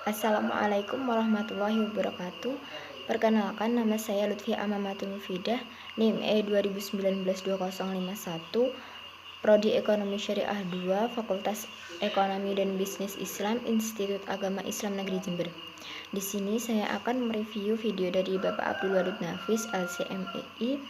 Assalamualaikum warahmatullahi wabarakatuh. Perkenalkan, nama saya Lutfi Amamatul Mufidah, NIM E2019-2051, Prodi Ekonomi Syariah 2, Fakultas Ekonomi dan Bisnis Islam, Institut Agama Islam Negeri Jember. Di sini saya akan mereview video dari Bapak Abdul Wadud Nafis, LCMEI,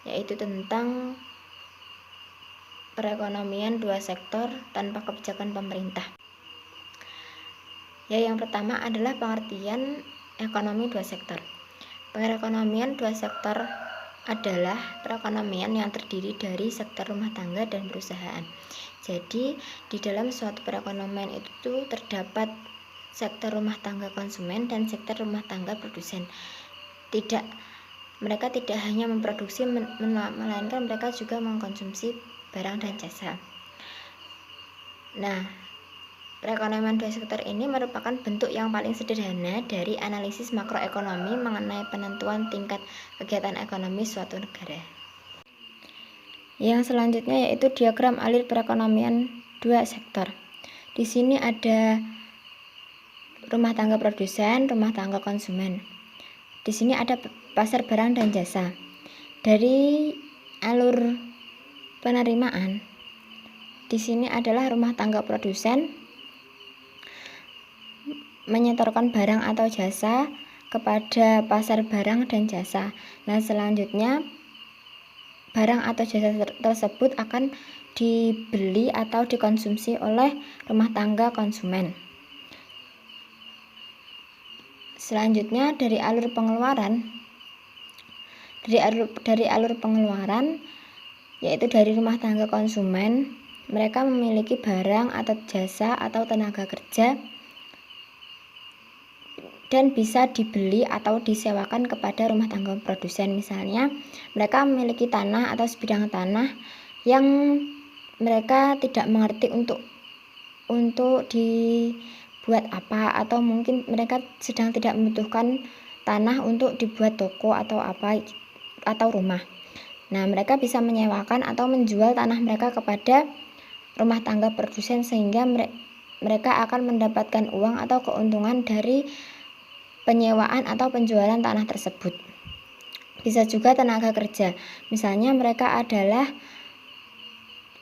yaitu tentang perekonomian dua sektor tanpa kebijakan pemerintah. Ya, yang pertama adalah pengertian ekonomi dua sektor. Perekonomian dua sektor adalah perekonomian yang terdiri dari sektor rumah tangga dan perusahaan. Jadi, di dalam suatu perekonomian itu terdapat sektor rumah tangga konsumen dan sektor rumah tangga produsen. Mereka tidak hanya memproduksi, melainkan mereka juga mengkonsumsi barang dan jasa. Nah, perekonomian dua sektor ini merupakan bentuk yang paling sederhana dari analisis makroekonomi mengenai penentuan tingkat kegiatan ekonomi suatu negara. Yang selanjutnya yaitu diagram alir perekonomian dua sektor. Di sini ada rumah tangga produsen, rumah tangga konsumen. Di sini ada pasar barang dan jasa. Dari alur penerimaan, di sini adalah rumah tangga produsen menyetorkan barang atau jasa kepada pasar barang dan jasa. Nah, selanjutnya barang atau jasa tersebut akan dibeli atau dikonsumsi oleh rumah tangga konsumen. Selanjutnya dari alur pengeluaran yaitu dari rumah tangga konsumen, mereka memiliki barang atau jasa atau tenaga kerja dan bisa dibeli atau disewakan kepada rumah tangga produsen. Misalnya, mereka memiliki tanah atau sebidang tanah yang mereka tidak mengerti untuk dibuat apa, atau mungkin mereka sedang tidak membutuhkan tanah untuk dibuat toko atau rumah. Nah, mereka bisa menyewakan atau menjual tanah mereka kepada rumah tangga produsen sehingga mereka akan mendapatkan uang atau keuntungan dari penyewaan atau penjualan tanah tersebut. Bisa juga tenaga kerja. Misalnya mereka adalah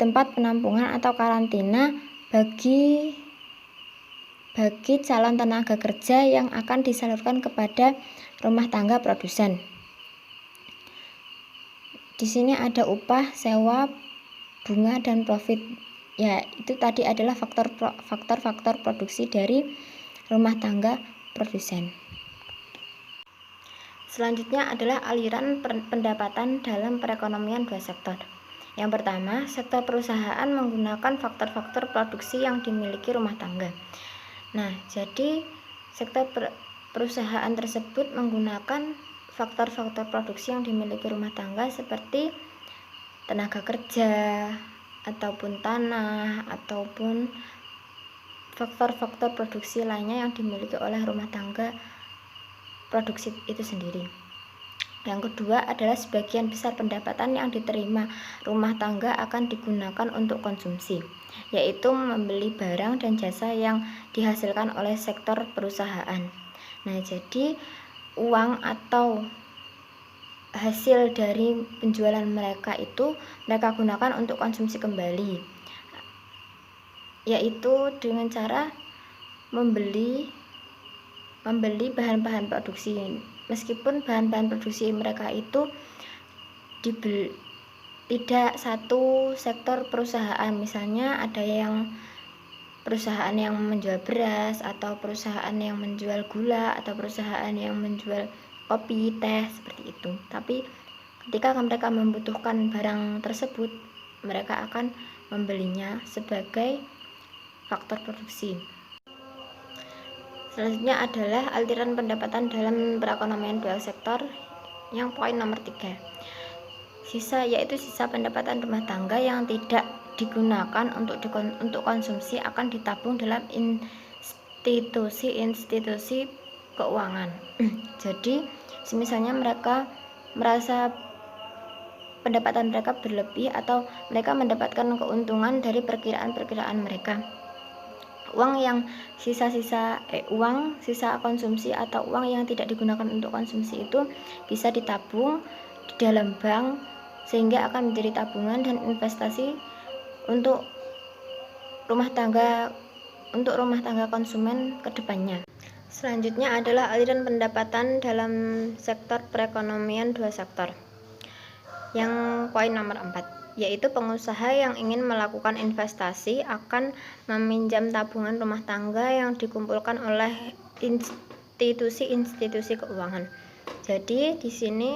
tempat penampungan atau karantina bagi calon tenaga kerja yang akan disalurkan kepada rumah tangga produsen. Di sini ada upah, sewa, bunga, dan profit. Ya, itu tadi adalah faktor-faktor produksi dari rumah tangga produsen. Selanjutnya adalah aliran pendapatan dalam perekonomian dua sektor. Yang pertama, sektor perusahaan menggunakan faktor-faktor produksi yang dimiliki rumah tangga. Nah, jadi sektor perusahaan tersebut menggunakan faktor-faktor produksi yang dimiliki rumah tangga seperti tenaga kerja, ataupun tanah, ataupun faktor-faktor produksi lainnya yang dimiliki oleh rumah tangga produksi itu sendiri. Yang kedua adalah sebagian besar pendapatan yang diterima rumah tangga akan digunakan untuk konsumsi, yaitu membeli barang dan jasa yang dihasilkan oleh sektor perusahaan. Nah, jadi uang atau hasil dari penjualan mereka itu mereka gunakan untuk konsumsi kembali, yaitu dengan cara membeli bahan-bahan produksi. Meskipun bahan-bahan produksi mereka itu tidak satu sektor perusahaan, misalnya ada yang perusahaan yang menjual beras, atau perusahaan yang menjual gula, atau perusahaan yang menjual kopi, teh, seperti itu. Tapi ketika mereka membutuhkan barang tersebut, mereka akan membelinya sebagai faktor produksi. Selanjutnya adalah aliran pendapatan dalam perekonomian dua sektor, yang poin nomor 3. Yaitu sisa pendapatan rumah tangga yang tidak digunakan untuk konsumsi akan ditabung dalam institusi keuangan. Jadi, misalnya mereka merasa pendapatan mereka berlebih atau mereka mendapatkan keuntungan dari perkiraan mereka. uang yang sisa konsumsi atau uang yang tidak digunakan untuk konsumsi itu bisa ditabung di dalam bank sehingga akan menjadi tabungan dan investasi untuk rumah tangga konsumen ke depannya. Selanjutnya adalah aliran pendapatan dalam sektor perekonomian dua sektor. Yang poin nomor 4, yaitu pengusaha yang ingin melakukan investasi akan meminjam tabungan rumah tangga yang dikumpulkan oleh institusi keuangan. Jadi di sini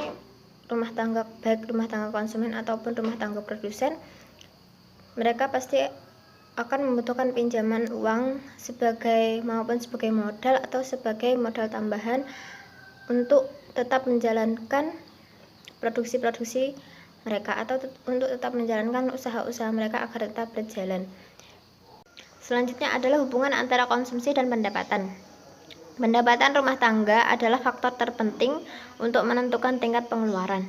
baik rumah tangga konsumen ataupun rumah tangga produsen, mereka pasti akan membutuhkan pinjaman uang sebagai modal atau sebagai modal tambahan untuk tetap menjalankan produksi mereka atau untuk tetap menjalankan usaha-usaha mereka agar tetap berjalan. Selanjutnya adalah hubungan antara konsumsi dan pendapatan. Pendapatan rumah tangga adalah faktor terpenting untuk menentukan tingkat pengeluaran.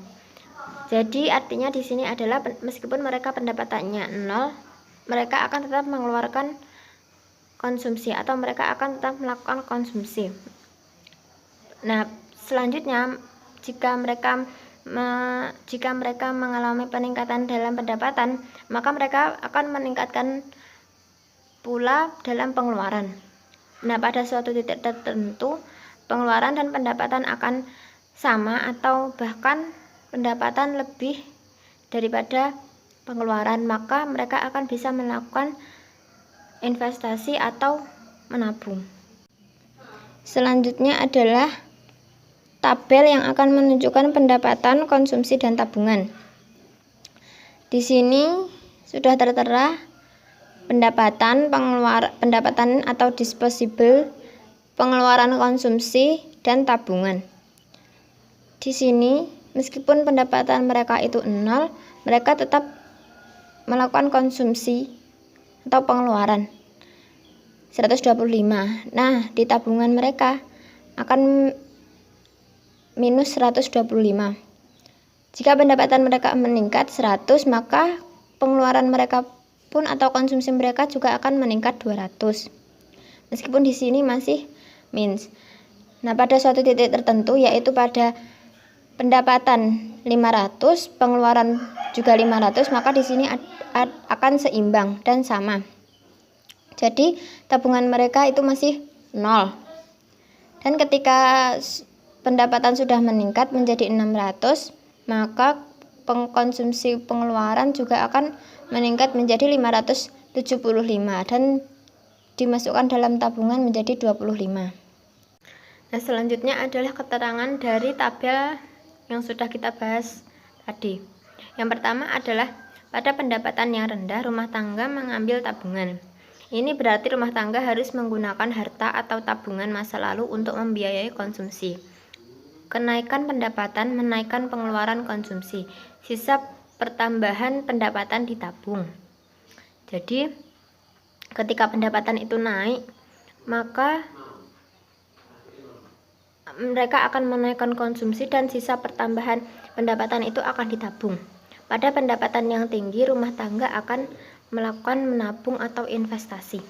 Jadi artinya di sini adalah meskipun mereka pendapatannya 0, mereka akan tetap mengeluarkan konsumsi atau mereka akan tetap melakukan konsumsi. Nah, selanjutnya jika mereka mengalami peningkatan dalam pendapatan, maka mereka akan meningkatkan pula dalam pengeluaran. Nah, pada suatu titik tertentu, pengeluaran dan pendapatan akan sama atau bahkan pendapatan lebih daripada pengeluaran, maka mereka akan bisa melakukan investasi atau menabung. Selanjutnya adalah tabel yang akan menunjukkan pendapatan, konsumsi, dan tabungan. Di sini sudah tertera pendapatan atau disposable, pengeluaran konsumsi, dan tabungan. Di sini meskipun pendapatan mereka itu 0, mereka tetap melakukan konsumsi atau pengeluaran 125. Nah, di tabungan mereka akan minus 125. Jika pendapatan mereka meningkat 100, maka pengeluaran mereka pun atau konsumsi mereka juga akan meningkat 200. Meskipun di sini masih minus. Nah, pada suatu titik tertentu, yaitu pada pendapatan 500, pengeluaran juga 500, maka di sini akan seimbang dan sama. Jadi tabungan mereka itu masih 0. Dan ketika pendapatan sudah meningkat menjadi 600, maka pengkonsumsi pengeluaran juga akan meningkat menjadi 575 dan dimasukkan dalam tabungan menjadi 25. Nah, selanjutnya adalah keterangan dari tabel yang sudah kita bahas tadi. Yang pertama adalah pada pendapatan yang rendah, rumah tangga mengambil tabungan. Ini berarti rumah tangga harus menggunakan harta atau tabungan masa lalu untuk membiayai konsumsi. Kenaikan pendapatan menaikkan pengeluaran konsumsi. Sisa pertambahan pendapatan ditabung. Jadi, ketika pendapatan itu naik, maka mereka akan menaikkan konsumsi dan sisa pertambahan pendapatan itu akan ditabung. Pada pendapatan yang tinggi, rumah tangga akan melakukan menabung atau investasi.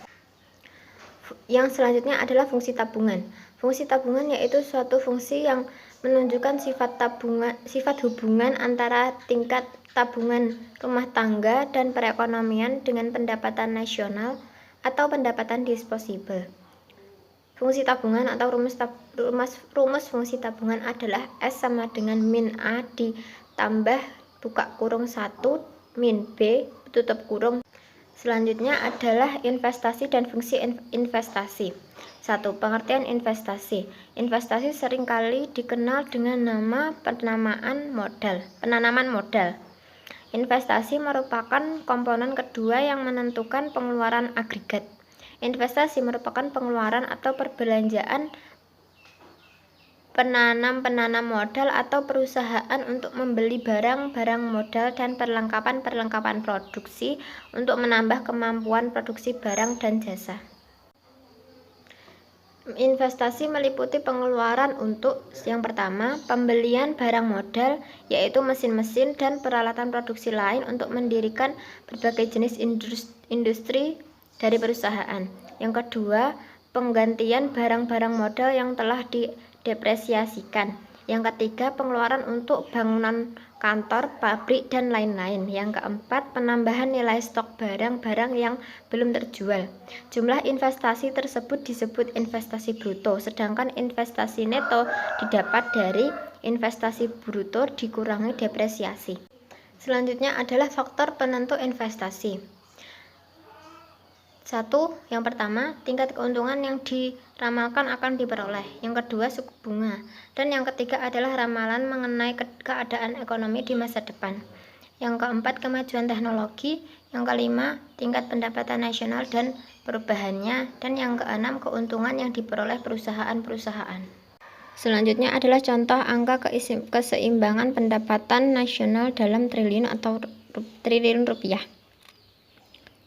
Yang selanjutnya adalah fungsi tabungan. Fungsi tabungan yaitu suatu fungsi yang menunjukkan sifat hubungan antara tingkat tabungan rumah tangga dan perekonomian dengan pendapatan nasional atau pendapatan disposable. Fungsi tabungan atau rumus fungsi tabungan adalah S sama dengan min A ditambah buka kurung 1 min B tutup kurung. Selanjutnya adalah investasi dan fungsi investasi. 1. Pengertian investasi. Investasi seringkali dikenal dengan nama penanaman modal. Investasi merupakan komponen kedua yang menentukan pengeluaran agregat. Investasi merupakan pengeluaran atau perbelanjaan penanam modal atau perusahaan untuk membeli barang modal dan perlengkapan produksi untuk menambah kemampuan produksi barang dan jasa. Investasi meliputi pengeluaran untuk yang pertama, pembelian barang modal, yaitu mesin-mesin dan peralatan produksi lain untuk mendirikan berbagai jenis industri dari perusahaan. Yang kedua, penggantian barang-barang modal yang telah didepresiasikan. Yang ketiga, pengeluaran untuk bangunan kantor, pabrik, dan lain-lain. Yang keempat, penambahan nilai stok barang-barang yang belum terjual. Jumlah investasi tersebut disebut investasi bruto, sedangkan investasi neto didapat dari investasi bruto dikurangi depresiasi. Selanjutnya adalah faktor penentu investasi. Yang pertama, tingkat keuntungan yang diramalkan akan diperoleh. Yang kedua, suku bunga. Dan yang ketiga adalah ramalan mengenai keadaan ekonomi di masa depan. Yang keempat, kemajuan teknologi. Yang kelima, tingkat pendapatan nasional dan perubahannya. Dan yang keenam, keuntungan yang diperoleh perusahaan-perusahaan. Selanjutnya adalah contoh angka keseimbangan pendapatan nasional dalam triliun atau triliun rupiah.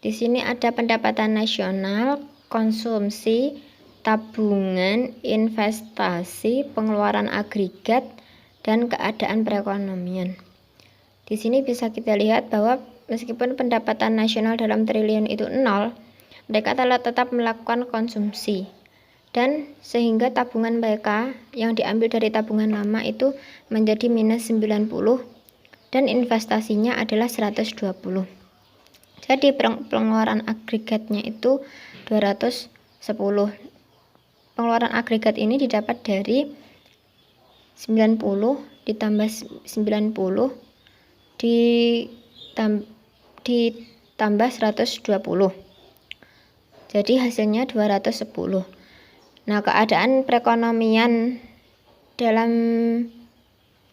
Di sini ada pendapatan nasional, konsumsi, tabungan, investasi, pengeluaran agregat, dan keadaan perekonomian. Di sini bisa kita lihat bahwa meskipun pendapatan nasional dalam triliun itu 0, mereka telah tetap melakukan konsumsi. Dan sehingga tabungan mereka yang diambil dari tabungan lama itu menjadi minus 90 dan investasinya adalah 120. Jadi pengeluaran agregatnya itu 210. Pengeluaran agregat ini didapat dari 90 ditambah 90 ditambah 120. Jadi hasilnya 210. Nah, keadaan perekonomian dalam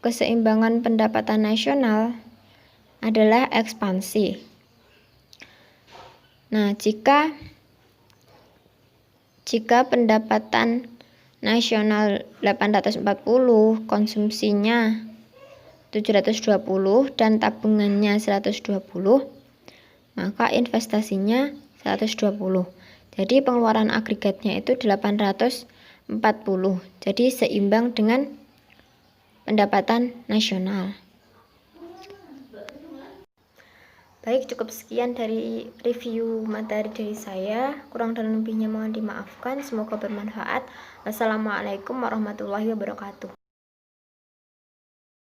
keseimbangan pendapatan nasional adalah ekspansi. Nah, jika pendapatan nasional 840, konsumsinya 720 dan tabungannya 120, maka investasinya 120. Jadi pengeluaran agregatnya itu 840. Jadi seimbang dengan pendapatan nasional. Baik, cukup sekian dari review materi dari saya. Kurang dan lebihnya mohon dimaafkan. Semoga bermanfaat. Wassalamualaikum warahmatullahi wabarakatuh.